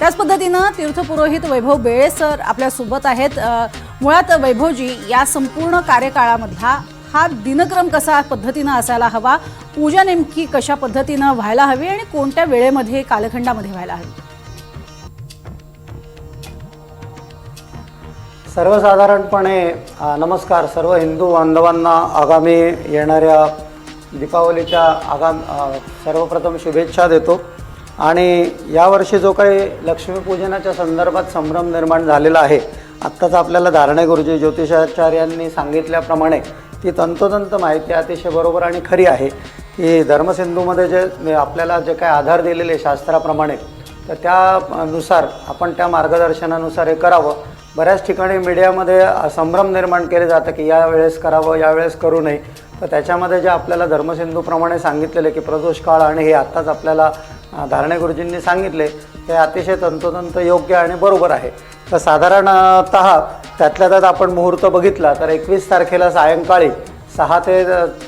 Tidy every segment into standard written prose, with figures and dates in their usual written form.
त्याच पद्धतीनं तीर्थपुरोहित वैभव बेळे सर आपल्या सोबत आहेत। मुळात वैभवजी, या संपूर्ण कार्यकाळामधला हा दिनक्रम कसा पद्धतीनं असायला हवा, पूजा नेमकी कशा पद्धतीनं व्हायला हवी आणि कोणत्या वेळेमध्ये कालखंडामध्ये व्हायला हवी? सर्वसाधारणपणे नमस्कार सर्व हिंदू बांधवांना आगामी येणाऱ्या दीपावलीच्या सर्वप्रथम शुभेच्छा देतो। आणि यावर्षी जो काही लक्ष्मीपूजनाच्या संदर्भात संभ्रम निर्माण झालेला आहे, आत्ताच आपल्याला धारणे गुरुजी ज्योतिषाचार्यांनी सांगितल्याप्रमाणे ती तंतोतंत माहिती अतिशय बरोबर आणि खरी आहे की धर्मसिंधूमध्ये जे आपल्याला जे काही आधार दिलेले शास्त्राप्रमाणे, तर त्यानुसार आपण त्या मार्गदर्शनानुसार हे करावं। बऱ्याच ठिकाणी मीडियामध्ये संभ्रम निर्माण केले जातं की या वेळेस करावं, या वेळेस करू नये। तर त्याच्यामध्ये जे आपल्याला धर्मसिंधूप्रमाणे सांगितलेले की प्रदोष काळ आणि हे आत्ताच आपल्याला धारणे गुरुजींनी सांगितले, ते अतिशय तंतोतंत योग्य आणि बरोबर आहे। तर साधारणतः त्यातल्या त्यात आपण मुहूर्त बघितला तर 21 तारखेला सायंकाळी 6 ते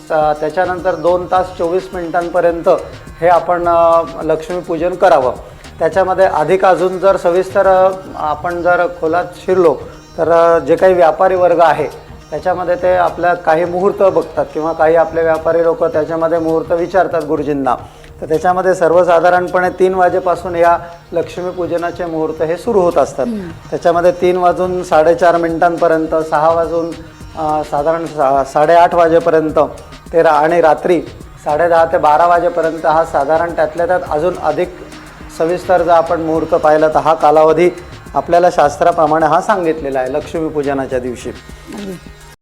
त्याच्यानंतर 2 तास 24 मिनिटांपर्यंत हे आपण लक्ष्मीपूजन करावं। त्याच्यामध्ये अधिक अजून जर सविस्तर आपण जर खोलात शिरलो तर जे काही व्यापारी वर्ग आहे त्याच्यामध्ये ते आपल्या काही मुहूर्त बघतात किंवा काही आपले व्यापारी लोक त्याच्यामध्ये मुहूर्त विचारतात गुरुजींना। तर त्याच्यामध्ये सर्वसाधारणपणे 3 वाजेपासून या लक्ष्मीपूजनाचे मुहूर्त हे सुरू होत असतात। त्याच्यामध्ये 3 वाजून 4:30 मिनिटांपर्यंत, 6 वाजून साधारण 8:30 वाजेपर्यंत, आणि रात्री 10:30 ते 12 वाजेपर्यंत हा साधारण त्यातल्या त्यात अजून अधिक सविस्तर जर आपण मुहूर्त पाहिला तर हा कालावधी आपल्याला शास्त्राप्रमाणे हा सांगितलेला आहे लक्ष्मीपूजनाच्या दिवशी।